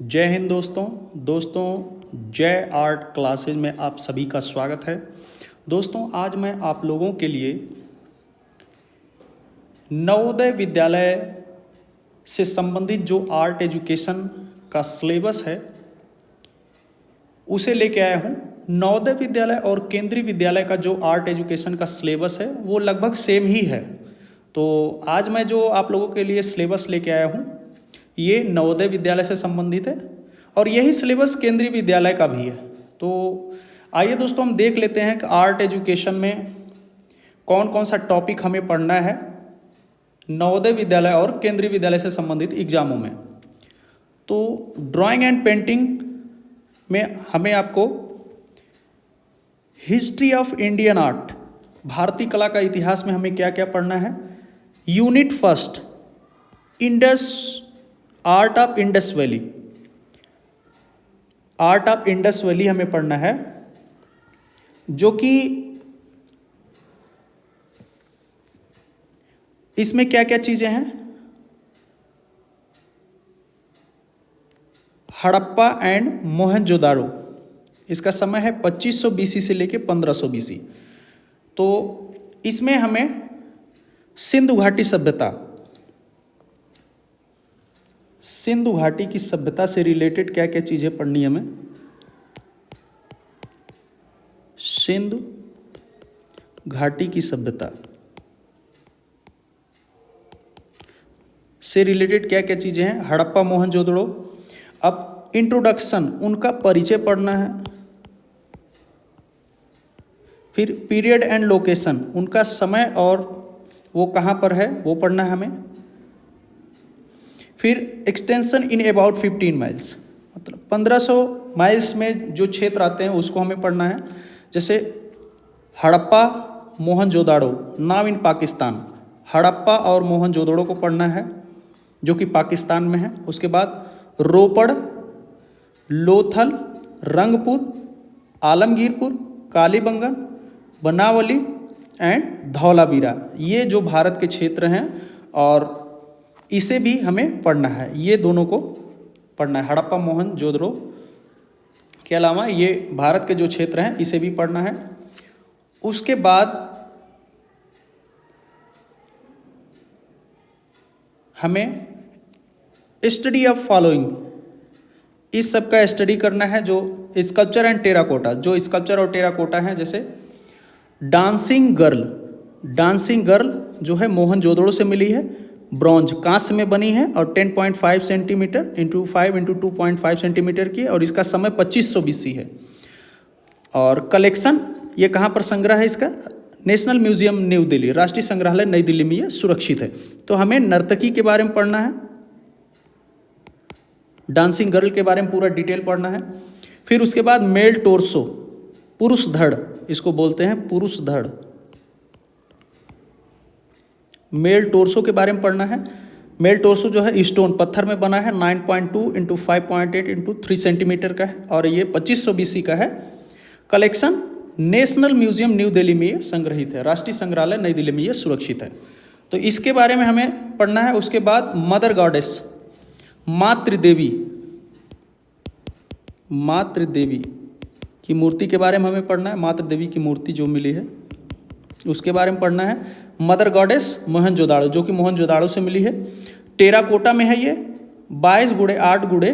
जय हिंद दोस्तों जय आर्ट क्लासेज में आप सभी का स्वागत है। दोस्तों आज मैं आप लोगों के लिए नवोदय विद्यालय से संबंधित जो आर्ट एजुकेशन का सिलेबस है उसे लेके आया हूँ। नवोदय विद्यालय और केंद्रीय विद्यालय का जो आर्ट एजुकेशन का सिलेबस है वो लगभग सेम ही है। तो आज मैं जो आप लोगों के लिए सिलेबस लेके आया हूँ ये नवोदय विद्यालय से संबंधित है और यही सिलेबस केंद्रीय विद्यालय का भी है। तो आइए दोस्तों हम देख लेते हैं कि आर्ट एजुकेशन में कौन कौन सा टॉपिक हमें पढ़ना है नवोदय विद्यालय और केंद्रीय विद्यालय से संबंधित एग्जामों में। तो ड्राइंग एंड पेंटिंग में हमें आपको हिस्ट्री ऑफ इंडियन आर्ट, भारतीय कला का इतिहास में हमें क्या क्या पढ़ना है। Unit first Indus art of Indus valley, art of Indus valley हमें पढ़ना है, जो कि इसमें क्या क्या चीजें हैं। हड़प्पा एंड मोहनजोदाड़ो, इसका समय है 2500 बीसी से लेके 1500 बीसी। तो इसमें हमें सिंधु घाटी सभ्यता, सिंधु घाटी की सभ्यता से रिलेटेड क्या क्या चीजें पढ़नी है हमें। सिंधु घाटी की सभ्यता से रिलेटेड क्या क्या चीजें हैं। हड़प्पा मोहनजोदड़ो, अब इंट्रोडक्शन, उनका परिचय पढ़ना है। फिर पीरियड एंड लोकेशन, उनका समय और वो कहाँ पर है वो पढ़ना है हमें। फिर एक्सटेंशन इन अबाउट 15 माइल्स, मतलब 1500 माइल्स में जो क्षेत्र आते हैं उसको हमें पढ़ना है। जैसे हड़प्पा मोहनजोदाड़ो नाउ इन पाकिस्तान, हड़प्पा और मोहनजोदड़ो को पढ़ना है जो कि पाकिस्तान में है। उसके बाद रोपड़, लोथल, रंगपुर, आलमगीरपुर, कालीबंगन, बनावली एंड धौलावीरा, ये जो भारत के क्षेत्र हैं और इसे भी हमें पढ़ना है। ये दोनों को पढ़ना है, हड़प्पा मोहनजोदड़ो के अलावा ये भारत के जो क्षेत्र हैं इसे भी पढ़ना है। उसके बाद हमें स्टडी ऑफ फॉलोइंग, इस सब का स्टडी करना है। जो स्कल्पचर एंड टेराकोटा, जो स्कल्पचर और टेराकोटा हैं, जैसे डांसिंग गर्ल, डांसिंग गर्ल जो है मोहनजोदड़ो से मिली है, ब्रॉन्ज कांस्य में बनी है और 10.5 सेंटीमीटर इंटू 5 इंटू 2.5 सेंटीमीटर की, और इसका समय 2500 बीसी है। और कलेक्शन ये कहाँ पर संग्रह है इसका, नेशनल म्यूजियम न्यू दिल्ली, राष्ट्रीय संग्रहालय नई दिल्ली में ये सुरक्षित है। तो हमें नर्तकी के बारे में पढ़ना है, डांसिंग गर्ल के बारे में पूरा डिटेल पढ़ना है। फिर उसके बाद मेल टोर्सो, पुरुष धड़, इसको बोलते हैं पुरुष धड़, मेल टोर्सो के बारे में पढ़ना है। मेल टोर्सो जो है स्टोन पत्थर में बना है, 9.2 इंटू 5.8 इंटू 3 सेंटीमीटर का है और ये 2500 बीसी का है। Collection national museum new Delhi में ये संग्रहित है, राष्ट्रीय संग्रहालय नई दिल्ली में ये सुरक्षित है। तो इसके बारे में हमें पढ़ना है। उसके बाद मदर गॉडेस, मातृ देवी, मातृ देवी की मूर्ति के बारे में हमें पढ़ना है। मातृ देवी की मूर्ति जो मिली है उसके बारे में पढ़ना है। मदर गॉडेस मोहनजोदाड़ो, जो कि मोहनजोदाड़ो से मिली है, टेराकोटा में है ये, 22 गुणे 8 गुणे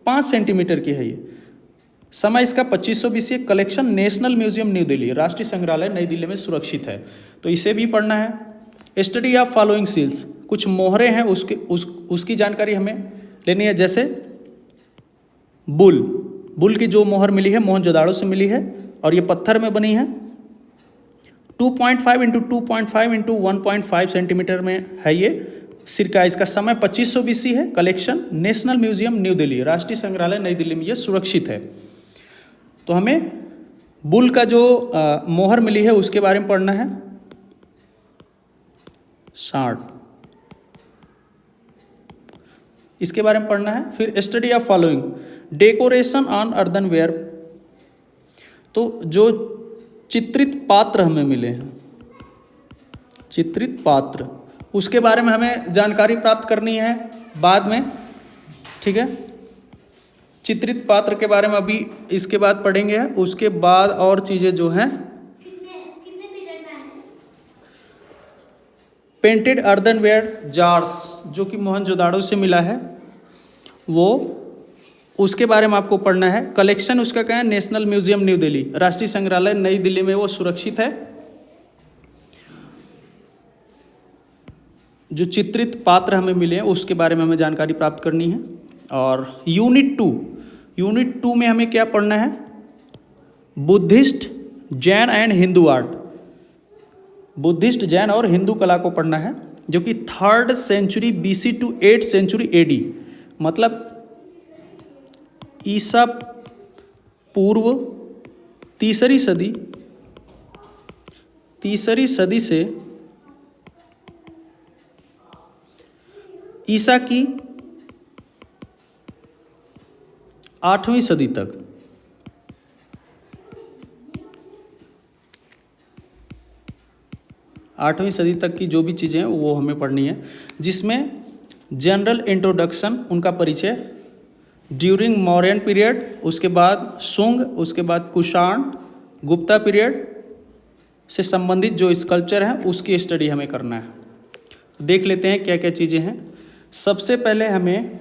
5 सेंटीमीटर की है ये। समय इसका 2500 BC. Collection national museum new Delhi, राष्ट्रीय संग्रहालय नई दिल्ली में सुरक्षित है। तो इसे भी पढ़ना है। स्टडी ऑफ फॉलोइंग सील्स, कुछ मोहरे हैं उसकी जानकारी हमें लेनी है। जैसे बुल की जो मोहर मिली है मोहनजोदाड़ो से मिली है और ये पत्थर में बनी है, 2.5 इंटू 2.5 इंटू 1.5 सेंटीमीटर में है ये सिर का। इसका समय 2500 बीसी है। Collection national museum new Delhi, राष्ट्रीय संग्रहालय नई दिल्ली में ये सुरक्षित है। तो हमें बुल का जो मोहर मिली है उसके बारे में पढ़ना है। सांड, इसके बारे में पढ़ना है। फिर study of following, decoration on earthenware, तो जो चित्रित पात्र हमें मिले हैं, चित्रित पात्र, उसके बारे में हमें जानकारी प्राप्त करनी है बाद में, ठीक है। चित्रित पात्र के बारे में अभी इसके बाद पढ़ेंगे, उसके बाद और चीज़ें जो हैं। कितने पीरियड में है? पेंटेड अर्दनवेयर जार्स जो कि मोहनजोदाड़ो से मिला है, वो उसके बारे में आपको पढ़ना है। कलेक्शन उसका क्या है? नेशनल म्यूजियम न्यू दिल्ली, राष्ट्रीय संग्रहालय नई दिल्ली में वो सुरक्षित है। जो चित्रित पात्र हमें मिले हैं उसके बारे में हमें जानकारी प्राप्त करनी है। और यूनिट टू में हमें क्या पढ़ना है? Buddhist, Jain and Hindu art, Buddhist, Jain और हिंदू कला को पढ़ना है, जो कि 3rd century BC to 8th century AD, मतलब ईसा पूर्व तीसरी सदी से ईसा की 8वीं सदी तक, की जो भी चीज़ें हैं वो हमें पढ़नी है, जिसमें जनरल इंट्रोडक्शन, उनका परिचय, ड्यूरिंग मौर्यन पीरियड, उसके बाद सुंग, उसके बाद कुषाण, गुप्ता पीरियड से संबंधित जो स्कल्पचर हैं उसकी स्टडी हमें करना है। तो देख लेते हैं क्या क्या चीज़ें हैं। सबसे पहले हमें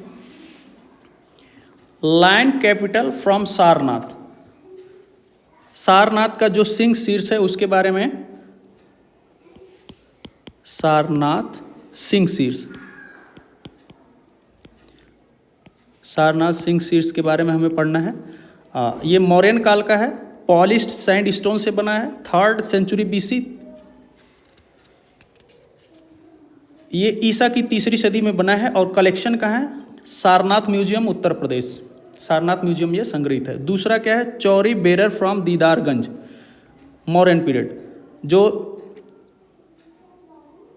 land capital from Sarnath, Sarnath का जो सिंह शीर्ष है उसके बारे में, सारनाथ सिंह शीर्ष के बारे में हमें पढ़ना है। ये मौर्यन काल का है, पॉलिश्ड सैंड स्टोन से बना है, 3rd सेंचुरी BC, ये ईसा की 3री सदी में बना है। और कलेक्शन कहाँ है? सारनाथ म्यूजियम, उत्तर प्रदेश, सारनाथ म्यूजियम ये संग्रहित है। दूसरा क्या है? Chauri bearer from Didarganj, Mauryan period, जो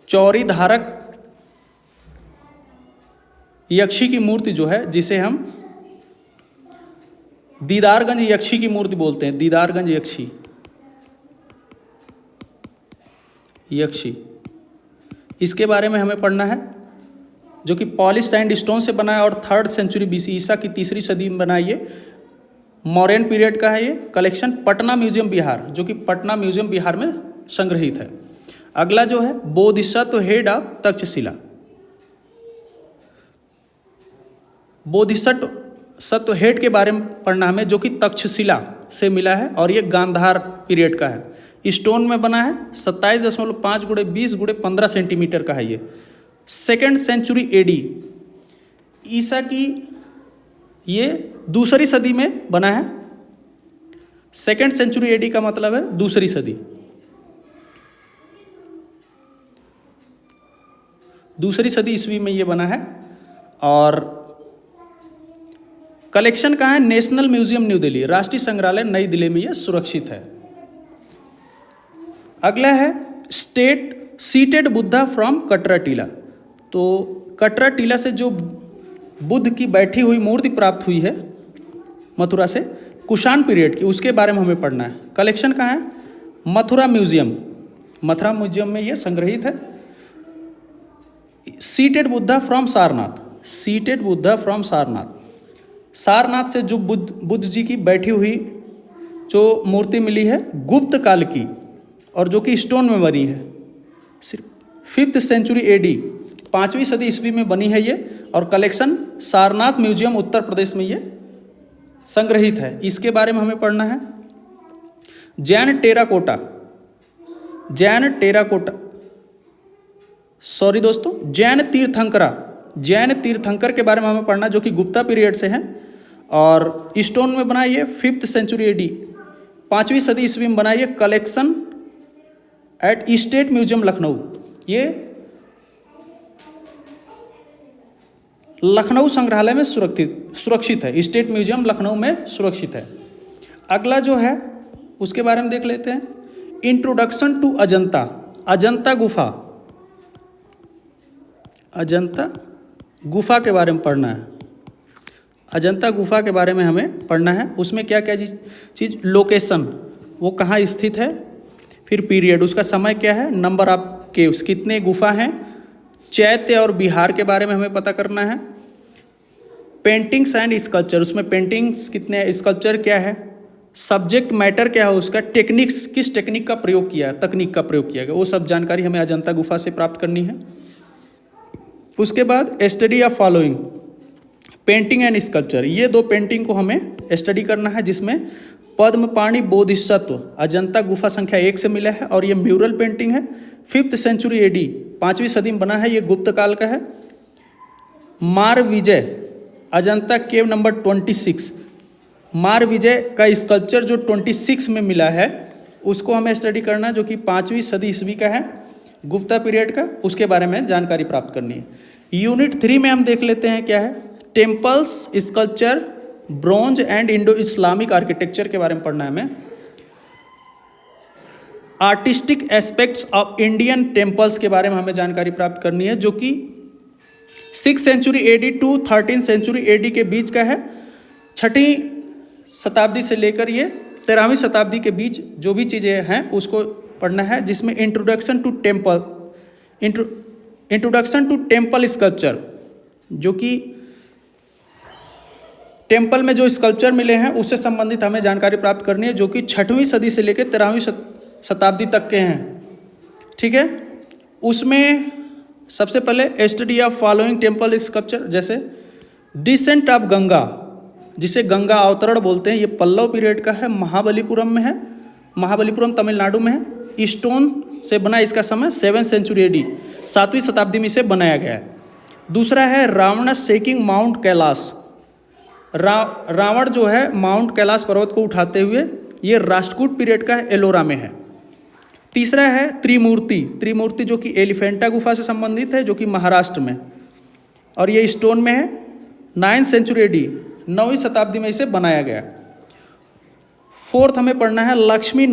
चौरी धारक यक्षी की मूर्ति जो है, जिसे हम दीदारगंज यक्षी की मूर्ति बोलते हैं, दीदारगंज यक्षी, इसके बारे में हमें पढ़ना है, जो कि पॉलिश सैंड स्टोन से बना है और 3rd सेंचुरी BC, ईसा की 3री सदी में बना है। ये मौर्यन पीरियड का है। ये कलेक्शन पटना म्यूजियम बिहार, जो कि पटना म्यूजियम बिहार में संग्रहित है। अगला जो है Bodhisattva head of Takshashila, Bodhisattva head के बारे में पढ़ना हमें, जो कि तक्षशिला से मिला है और ये गांधार पीरियड का है। स्टोन में बना है, 27.5 × 20 × 15 सेंटीमीटर का है। ये 2nd सेंचुरी AD, ईसा की ये 2री सदी में बना है। 2nd सेंचुरी AD का मतलब है 2री सदी, 2री सदी ईस्वी में ये बना है। और कलेक्शन कहाँ है? नेशनल म्यूजियम न्यू दिल्ली, राष्ट्रीय संग्रहालय नई दिल्ली में ये सुरक्षित है। अगला है state seated Buddha from Katra टीला, तो कटरा टीला से जो बुद्ध की बैठी हुई मूर्ति प्राप्त हुई है मथुरा से, कुषाण पीरियड की, उसके बारे में हमें पढ़ना है। कलेक्शन कहाँ है? मथुरा म्यूजियम में ये संग्रहित है। सीटेड बुद्धा फ्रॉम सारनाथ, सारनाथ से जो बुद्ध जी की बैठी हुई जो मूर्ति मिली है गुप्त काल की, और जो कि स्टोन में बनी है, 5th सेंचुरी AD, 5वीं सदी ईस्वी में बनी है ये। और कलेक्शन सारनाथ म्यूजियम उत्तर प्रदेश में ये संग्रहित है। इसके बारे में हमें पढ़ना है। जैन टेराकोटा, सॉरी दोस्तों, जैन तीर्थंकर के बारे में हमें पढ़ना, जो कि गुप्ता पीरियड से है और स्टोन में बना ये 5th सेंचुरी AD, 5वीं सदी ईस्वी में बना ये। Collection at state museum Lucknow, ये लखनऊ संग्रहालय में सुरक्षित है, स्टेट म्यूजियम लखनऊ में सुरक्षित है। अगला जो है उसके बारे में देख लेते हैं। इंट्रोडक्शन टू अजंता गुफा के बारे में पढ़ना है। अजंता गुफा के बारे में हमें पढ़ना है। उसमें क्या क्या चीज़, लोकेशन, वो कहाँ स्थित है, फिर पीरियड, उसका समय क्या है, नंबर ऑफ केव्स, कितने गुफा हैं, चैत्य और बिहार के बारे में हमें पता करना है। पेंटिंग्स एंड स्कल्पचर, उसमें पेंटिंग्स कितने हैं, स्कल्पचर क्या है, सब्जेक्ट मैटर क्या है उसका, टेक्निक्स किस टेक्निक का प्रयोग किया है, तकनीक का प्रयोग किया गया, वो सब जानकारी हमें अजंता गुफा से प्राप्त करनी है। उसके बाद study of following painting and sculpture, ये दो पेंटिंग को हमें स्टडी करना है, जिसमें पद्मपाणि बोधिसत्व अजंता गुफा संख्या 1 से मिला है और ये म्यूरल पेंटिंग है, 5th सेंचुरी एडी 5वीं सदी में बना है, ये गुप्त काल का है। मार विजय अजंता केव नंबर 26, मार विजय का स्कल्पचर जो 26 में मिला है उसको हमें स्टडी करना है, जो कि 5वीं सदी ईस्वी का है, गुप्ता पीरियड का, उसके बारे में जानकारी प्राप्त करनी है। यूनिट 3 में हम देख लेते हैं क्या है, temples sculpture bronze and Indo Islamic architecture के बारे में पढ़ना है हमें। Artistic aspects of Indian temples के बारे में हमें जानकारी प्राप्त करनी है, जो कि 6th century AD to 13th century AD के बीच का है। 6वीं शताब्दी से लेकर ये 13वीं शताब्दी के बीच जो भी चीज़ें हैं उसको पढ़ना है, जिसमें इंट्रोडक्शन टू टेम्पल स्कल्पचर, जो कि टेम्पल में जो स्कल्पचर मिले हैं उससे संबंधित हमें जानकारी प्राप्त करनी है, जो कि 6वीं सदी से लेकर 13वीं शताब्दी तक के हैं। ठीक है, उसमें सबसे पहले study of following temple sculpture, जैसे डिसेंट ऑफ गंगा, जिसे गंगा अवतरण बोलते हैं, ये पल्लव पीरियड का है, महाबलीपुरम में है, महाबलीपुरम तमिलनाडु में है, स्टोन से बना, इसका समय 7th सेंचुरी एडी 7वीं शताब्दी में इसे बनाया गया है। दूसरा है रावण शेकिंग माउंट कैलाश, रावण जो है माउंट कैलाश पर्वत को उठाते हुए, ये राष्ट्रकूट पीरियड का है, एलोरा में है। तीसरा है त्रिमूर्ति जो कि एलिफेंटा गुफा से संबंधित है, जो कि महाराष्ट्र में, और ये स्टोन में है, 9th सेंचुरी एडी 9वीं शताब्दी में इसे बनाया गया। 4th हमें पढ़ना है लक्ष्मी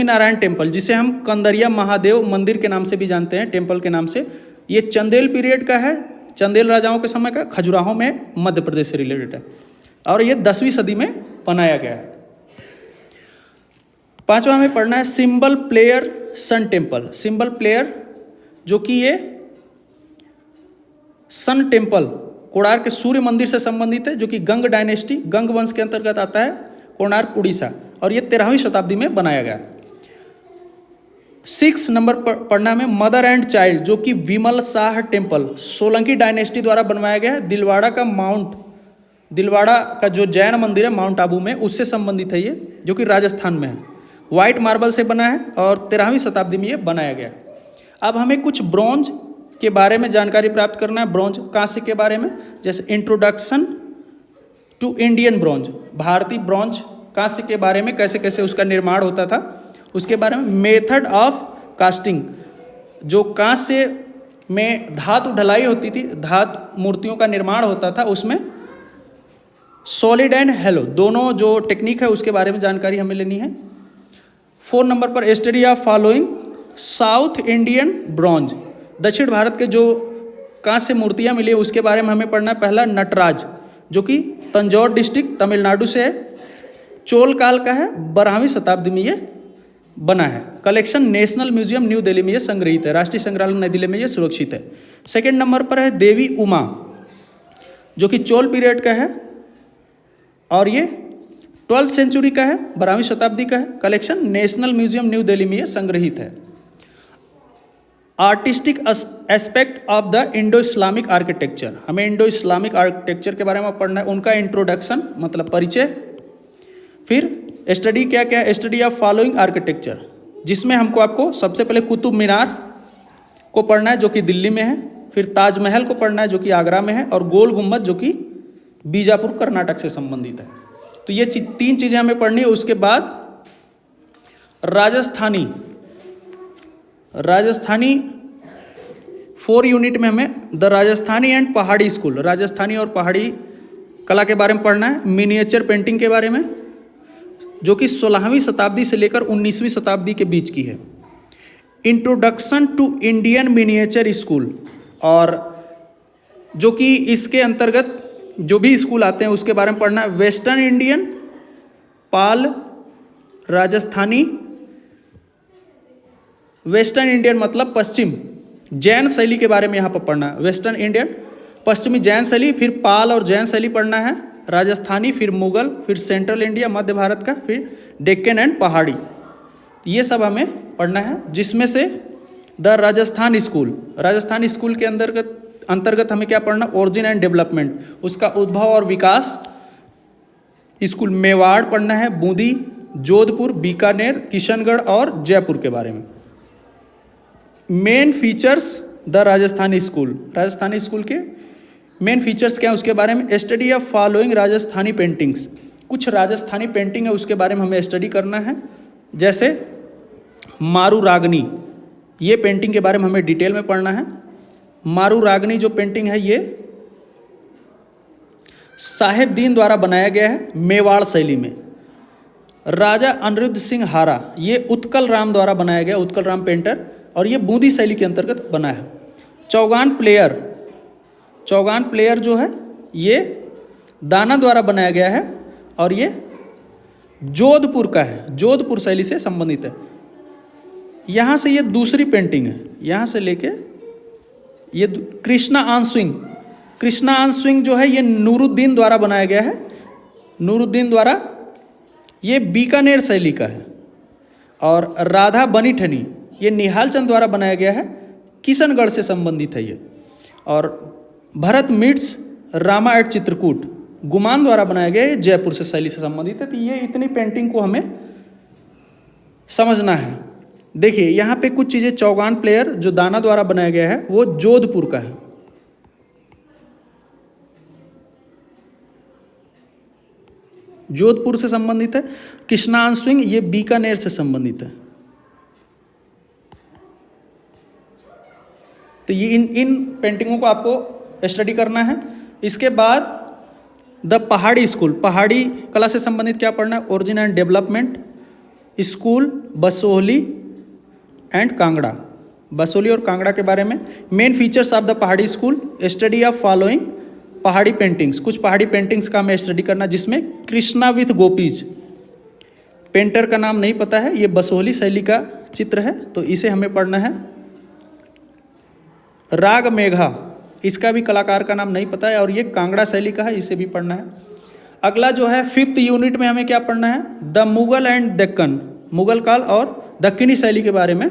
नारायण टेम्पल, जिसे हम कंदरिया महादेव मंदिर के नाम से भी जानते हैं, टेम्पल के नाम से। ये चंदेल पीरियड का है, चंदेल राजाओं के समय का, खजुराहो में, मध्य प्रदेश से रिलेटेड है, और ये 10वीं सदी में बनाया गया है। 5वां हमें पढ़ना है cymbal player sun temple, cymbal player जो कि ये सन टेम्पल कोणार्क के सूर्य मंदिर से संबंधित है, जो कि गंग डायनेस्टी, गंग वंश के अंतर्गत आता है, कोणार्क उड़ीसा, और ये 13वीं शताब्दी में बनाया गया। 6 नंबर पर पढ़ना में मदर एंड चाइल्ड, जो कि विमल शाह टेम्पल सोलंकी डायनेस्टी द्वारा बनवाया गया है, दिलवाड़ा का जो जैन मंदिर है माउंट आबू में, उससे संबंधित है ये, जो कि राजस्थान में है, वाइट मार्बल से बना है और 13वीं शताब्दी में ये बनाया गया। अब हमें कुछ ब्रॉन्ज के बारे में जानकारी प्राप्त करना है, ब्रॉन्ज कांस्य के बारे में, जैसे इंट्रोडक्शन टू इंडियन ब्रॉन्ज, भारतीय ब्रॉन्ज कांस्य के बारे में, कैसे कैसे उसका निर्माण होता था उसके बारे में। मेथड ऑफ कास्टिंग, जो कांस्य में धातु ढलाई होती थी, धातु मूर्तियों का निर्माण होता था, उसमें सॉलिड एंड हेलो दोनों जो टेक्निक है उसके बारे में जानकारी हमें लेनी है। 4 नंबर पर study of following south Indian bronze, दक्षिण भारत के जो कांस्य मूर्तियाँ मिली उसके बारे में हमें पढ़ना है। पहला नटराज, जो कि तंजौर डिस्ट्रिक्ट तमिलनाडु से है, चोल काल का है, 12वीं शताब्दी में ये बना है। Collection national museum new Delhi में ये संग्रहित है, राष्ट्रीय संग्रहालय नई दिल्ली में ये सुरक्षित है। 2nd नंबर पर है देवी उमा, जो कि चोल पीरियड का है और ये 12th सेंचुरी का है, 12वीं शताब्दी का है। Collection national museum new Delhi में ये संग्रहित है। Artistic aspect of the Indo Islamic architecture, हमें इंडो इस्लामिक आर्किटेक्चर के बारे में पढ़ना है, उनका इंट्रोडक्शन मतलब परिचय। फिर स्टडी क्या क्या है, स्टडी ऑफ फॉलोइंग आर्किटेक्चर, जिसमें आपको सबसे पहले कुतुब मीनार को पढ़ना है, जो कि दिल्ली में है। फिर ताजमहल को पढ़ना है, जो कि आगरा में है, और गोल गुम्बद, जो कि बीजापुर कर्नाटक से संबंधित है। तो ये 3 चीज़ें हमें पढ़नी है। उसके बाद राजस्थानी 4 यूनिट में हमें द राजस्थानी एंड पहाड़ी स्कूल, राजस्थानी और पहाड़ी कला के बारे में पढ़ना है। मिनिएचर पेंटिंग के बारे में, जो कि 16वीं शताब्दी से लेकर 19वीं शताब्दी के बीच की है। Introduction to Indian miniature school, और जो कि इसके अंतर्गत जो भी स्कूल आते हैं उसके बारे में पढ़ना है। वेस्टर्न इंडियन, पाल, राजस्थानी, वेस्टर्न इंडियन मतलब पश्चिम, जैन शैली के बारे में यहाँ पर पढ़ना है। वेस्टर्न इंडियन पश्चिमी जैन शैली, फिर पाल और जैन शैली पढ़ना है, राजस्थानी, फिर मुगल, फिर सेंट्रल इंडिया मध्य भारत का, फिर डेक्कन एंड पहाड़ी, ये सब हमें पढ़ना है। जिसमें से द राजस्थान स्कूल के अंतर्गत हमें क्या पढ़ना, ओरिजिन एंड डेवलपमेंट, उसका उद्भव और विकास स्कूल मेवाड़ पढ़ना है, बूंदी, जोधपुर, बीकानेर, किशनगढ़ और जयपुर के बारे में। Main features the Rajasthani school के मेन फीचर्स क्या है उसके बारे में, study of following Rajasthani paintings, कुछ राजस्थानी पेंटिंग है उसके बारे में हमें स्टडी करना है। जैसे मारू रागनी, ये पेंटिंग के बारे में हमें डिटेल में पढ़ना है। मारू रागनी जो पेंटिंग है ये साहेबदीन द्वारा बनाया गया है मेवाड़ शैली में। राजा अनिरुद्ध सिंह हारा, ये उत्कल राम द्वारा बनाया गया, उत्कल राम पेंटर, और ये बूंदी शैली के अंतर्गत बना है। चौगान प्लेयर जो है ये दाना द्वारा बनाया गया है और ये जोधपुर का है, जोधपुर शैली से संबंधित है। यहाँ से ये दूसरी पेंटिंग है, यहाँ से लेके ये कृष्णा आंसविंग जो है ये नूरुद्दीन द्वारा बनाया गया है, नूरुद्दीन द्वारा, ये बीकानेर शैली का है। और राधा बनीठनी ये निहाल चंद द्वारा बनाया गया है, किशनगढ़ से संबंधित है ये। और भरत मिट्स रामा एट चित्रकूट गुमान द्वारा बनाया गया है, जयपुर से शैली से संबंधित है। तो ये इतनी पेंटिंग को हमें समझना है। देखिए यहाँ पे कुछ चीज़ें, चौगान प्लेयर जो दाना द्वारा बनाया गया है वो जोधपुर का है, जोधपुर से संबंधित है। कृष्णा आंसविंग ये बीकानेर से संबंधित है। तो ये इन पेंटिंगों को आपको स्टडी करना है। इसके बाद द पहाड़ी कला से संबंधित क्या पढ़ना है, origin and development, school Basohli and Kangra, Basoli और कांगड़ा के बारे में। मेन फीचर्स ऑफ द पहाड़ी स्कूल, स्टडी ऑफ फॉलोइंग पहाड़ी पेंटिंग्स, कुछ पहाड़ी पेंटिंग्स का हमें स्टडी करना, जिसमें कृष्णा विथ गोपीज, पेंटर का नाम नहीं पता है, ये बसोहली शैली का चित्र है तो इसे हमें पढ़ना है। राग मेघा, इसका भी कलाकार का नाम नहीं पता है और ये कांगड़ा शैली का है, इसे भी पढ़ना है। अगला जो है 5th यूनिट में हमें क्या पढ़ना है, द मुगल एंड दक्कन, मुगल काल और दक्कनी शैली के बारे में।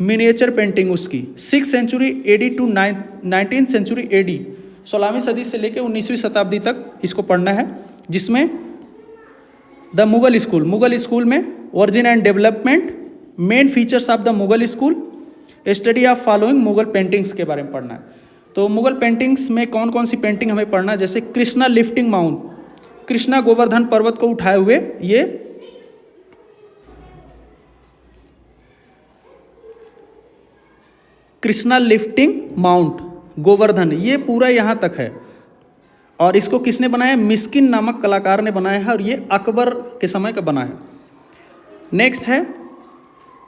मिनिएचर पेंटिंग उसकी 6th century AD to 19th century AD, 16वीं सदी से लेकर 19वीं शताब्दी तक इसको पढ़ना है। जिसमें द मुगल स्कूल में origin and development, main features of the Mughal school, study of following Mughal paintings के बारे में पढ़ना है। तो मुगल पेंटिंग्स में कौन कौन सी पेंटिंग हमें पढ़ना है, जैसे कृष्णा लिफ्टिंग माउंट, कृष्णा गोवर्धन पर्वत को उठाए हुए, ये कृष्णा लिफ्टिंग माउंट गोवर्धन, ये पूरा यहाँ तक है। और इसको किसने बनाया, मिस्किन नामक कलाकार ने बनाया है और ये अकबर के समय का बना है। नेक्स्ट है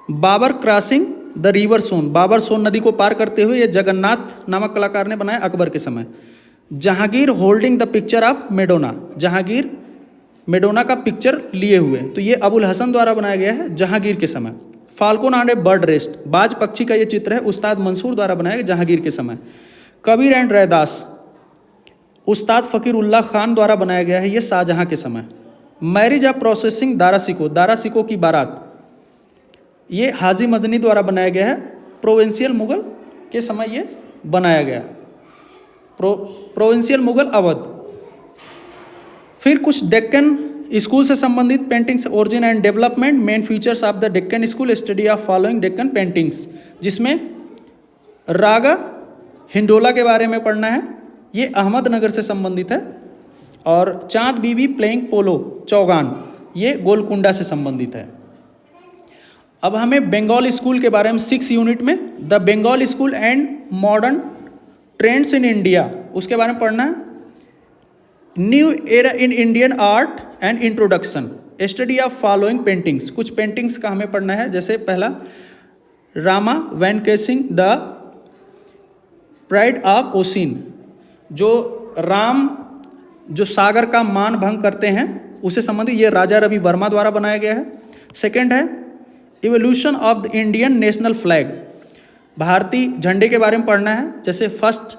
बाबर क्रॉसिंग द रिवर सोन, बाबर सोन नदी को पार करते हुए, ये जगन्नाथ नामक कलाकार ने बनाया अकबर के समय। Jahangir holding the picture of Madonna, Jahangir Madonna का पिक्चर लिए हुए, तो ये अबुल हसन द्वारा बनाया गया है जहांगीर के समय। Falcon on a bird rest, बाज पक्षी का ये चित्र है, उस्ताद मंसूर द्वारा बनाया गया जहांगीर के समय। कबीर एंड रैदास, उस्ताद फ़कीरुल्लाह खान द्वारा बनाया गया है, ये शाहजहां के समय। मैरिज ऑफ प्रोसेसिंग दारा सिको की बारात, ये हाजी मदनी द्वारा बनाया गया है, प्रोविंशियल मुगल के समय ये बनाया गया, प्रोविंशियल मुगल अवध। फिर कुछ डेक्कन स्कूल से संबंधित paintings, origin and development, main features of the Deccan school, study of following Deccan paintings, जिसमें रागा हिंडोला के बारे में पढ़ना है, ये अहमदनगर से संबंधित है। और चांद बीबी प्लेइंग पोलो चौगान, ये गोलकुंडा से संबंधित है। अब हमें बंगाल स्कूल के बारे में 6 यूनिट में the Bengal school and modern trends in India, उसके बारे में पढ़ना है। New era in Indian art and introduction, study of following paintings, कुछ पेंटिंग्स का हमें पढ़ना है। जैसे पहला Rama vanquishing the pride of ocean, जो राम जो सागर का मान भंग करते हैं उसे संबंधित, ये राजा रवि वर्मा द्वारा बनाया गया है। सेकंड है evolution of the Indian national flag, भारतीय झंडे के बारे में पढ़ना है। जैसे फर्स्ट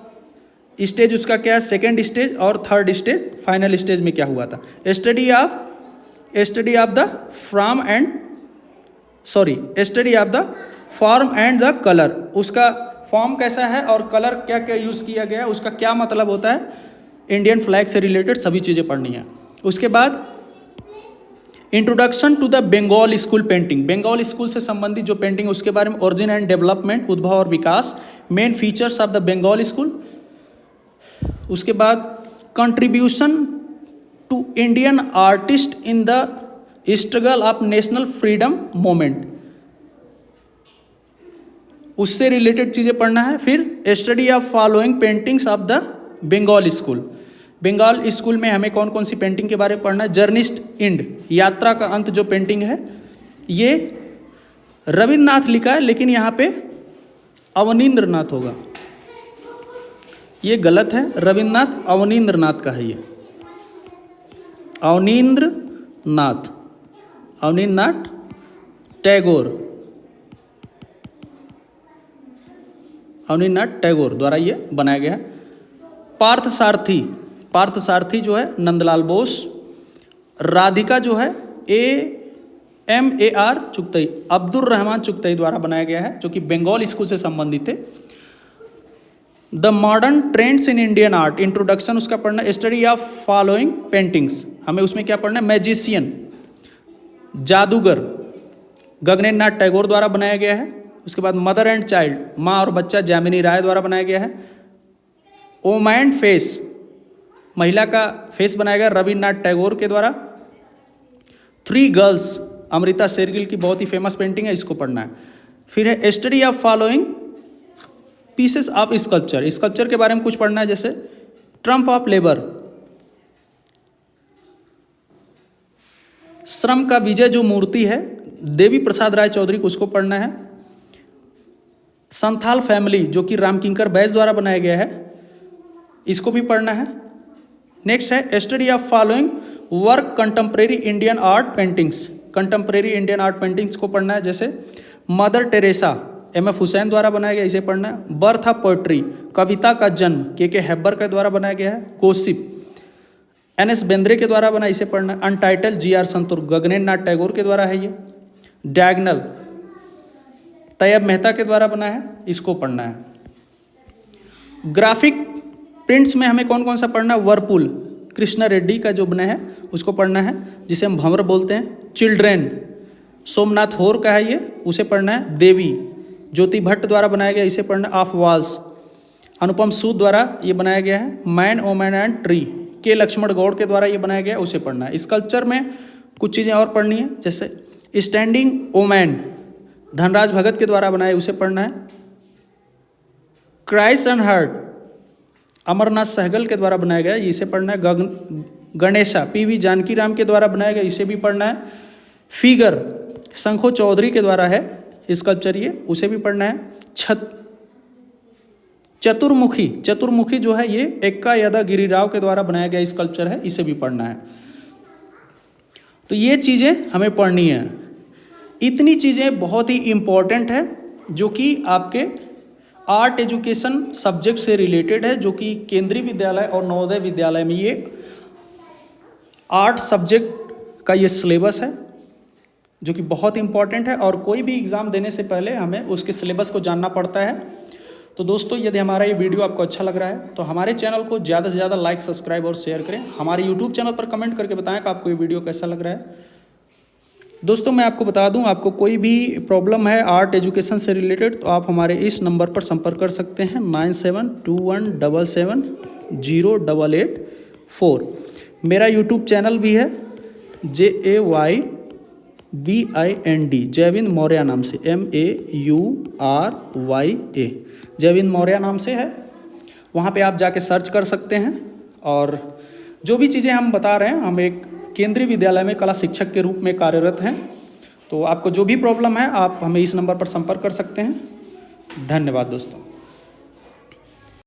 स्टेज उसका क्या है, सेकेंड स्टेज और थर्ड स्टेज, फाइनल स्टेज में क्या हुआ था। Study of the form and the colour, उसका फॉर्म कैसा है और कलर क्या क्या यूज़ किया गया है, उसका क्या मतलब होता है, इंडियन फ्लैग से रिलेटेड सभी चीज़ें पढ़नी है। उसके बाद introduction to the Bengal school painting, Bengal school से संबंधित जो पेंटिंग उसके बारे में, ओरिजिन एंड डेवलपमेंट, उद्भव और विकास, main features of the Bengal school. उसके बाद contribution to Indian artist in the struggle of national freedom movement, उससे रिलेटेड चीज़ें पढ़ना है। फिर study of following paintings of the Bengal school, Bengal school में हमें कौन कौन सी पेंटिंग के बारे में पढ़ना है। जर्निस्ट इंड, यात्रा का अंत जो पेंटिंग है, ये रविन्द्रनाथ लिखा है लेकिन यहाँ पे अवनींद्रनाथ होगा, ये गलत है, रविन्द्रनाथ अवनींद्रनाथ का है, ये अवनींद्रनाथ टैगोर द्वारा ये बनाया गया है। पार्थसारथी जो है नंदलाल बोस, राधिका जो है AMAR Chagatai, Abdul Rahman Chagatai द्वारा बनाया गया है, जो कि बंगाल स्कूल से संबंधित है। The modern trends in Indian art, introduction उसका पढ़ना है। स्टडी ऑफ फॉलोइंग पेंटिंग्स, हमें उसमें क्या पढ़ना है, मैजिशियन, जादूगर, गगनेन्द्र नाथ टैगोर द्वारा बनाया गया है। उसके बाद मदर एंड चाइल्ड, माँ और बच्चा, जामिनी राय द्वारा बनाया गया है। वोमैन फेस, महिला का फेस बनाया गया रविन्द्रनाथ टैगोर के द्वारा। थ्री गर्ल्स, अमृता शेरगिल की बहुत ही फेमस पेंटिंग है, इसको पढ़ना है। फिर है study of following pieces of sculpture, sculpture के बारे में कुछ पढ़ना है, जैसे ट्रम्प ऑफ लेबर, श्रम का विजय जो मूर्ति है देवी प्रसाद राय चौधरी को, उसको पढ़ना है। संथाल फैमिली जो कि रामकिंकर बैस द्वारा बनाया गया है, इसको भी पढ़ना है। नेक्स्ट है study of following work contemporary Indian art paintings, contemporary Indian art paintings को पढ़ना है, जैसे मदर टेरेसा MF हुसैन द्वारा बनाया गया, इसे पढ़ना है। बर्थ ऑफ पोएट्री, कविता का जन्म के हेब्बर के द्वारा बनाया गया है। कोशिप NS बेंद्रे के द्वारा बना, इसे पढ़ना है। अनटाइटल GR संतूर, गगनेन्द्र नाथ टैगोर के द्वारा है ये। डायगनल तैयब मेहता के द्वारा बना है, इसको पढ़ना है। ग्राफिक प्रिंट्स में हमें कौन कौन सा पढ़ना है, वर्पुल कृष्णा रेड्डी का जो बना है उसको पढ़ना है, जिसे हम भंवर बोलते हैं। चिल्ड्रेन सोमनाथ होर का है ये, उसे पढ़ना है। देवी ज्योति भट्ट द्वारा बनाया गया, इसे पढ़ना है। ऑफ वॉल्स अनुपम सूद द्वारा ये बनाया गया है। मैन वोमैन एंड ट्री के लक्ष्मण गौड़ के द्वारा ये बनाया गया, उसे पढ़ना है। स्कल्पचर में कुछ चीज़ें और पढ़नी है, जैसे स्टैंडिंग वोमैन धनराज भगत के द्वारा बनाया, उसे पढ़ना है। Christ and hurt Amarnath Sehgal के द्वारा बनाया गया, इसे पढ़ना है। गणेशा PV जानकी राम के द्वारा बनाया गया, इसे भी पढ़ना है। फिगर शंखो चौधरी के द्वारा है स्कल्पचर ये, उसे भी पढ़ना है। चतुर्मुखी जो है ये एक्का यादा गिरिराव के द्वारा बनाया गया स्कल्पचर है, इसे भी पढ़ना है। तो ये चीज़ें हमें पढ़नी है। इतनी चीज़ें बहुत ही इम्पॉर्टेंट है जो कि आपके आर्ट एजुकेशन सब्जेक्ट से रिलेटेड है, जो कि केंद्रीय विद्यालय और नवोदय विद्यालय में ये आर्ट सब्जेक्ट का ये सिलेबस है, जो कि बहुत इंपॉर्टेंट है। और कोई भी एग्ज़ाम देने से पहले हमें उसके सिलेबस को जानना पड़ता है। तो दोस्तों, यदि हमारा ये वीडियो आपको अच्छा लग रहा है तो हमारे चैनल को ज़्यादा से ज़्यादा लाइक, सब्सक्राइब और शेयर करें। हमारे यूट्यूब चैनल पर कमेंट करके बताएं कि आपको ये वीडियो कैसा लग रहा है। दोस्तों, मैं आपको बता दूं, आपको कोई भी प्रॉब्लम है आर्ट एजुकेशन से रिलेटेड तो आप हमारे इस नंबर पर संपर्क कर सकते हैं 9721770884। मेरा यूट्यूब चैनल भी है JAYBIND जयविंद मौर्य नाम से, MAURYA जयविंद मौर्य नाम से है। वहाँ पे आप जाके सर्च कर सकते हैं। और जो भी चीज़ें हम बता रहे हैं, हम एक केंद्रीय विद्यालय में कला शिक्षक के रूप में कार्यरत हैं। तो आपको जो भी प्रॉब्लम है आप हमें इस नंबर पर संपर्क कर सकते हैं। धन्यवाद दोस्तों।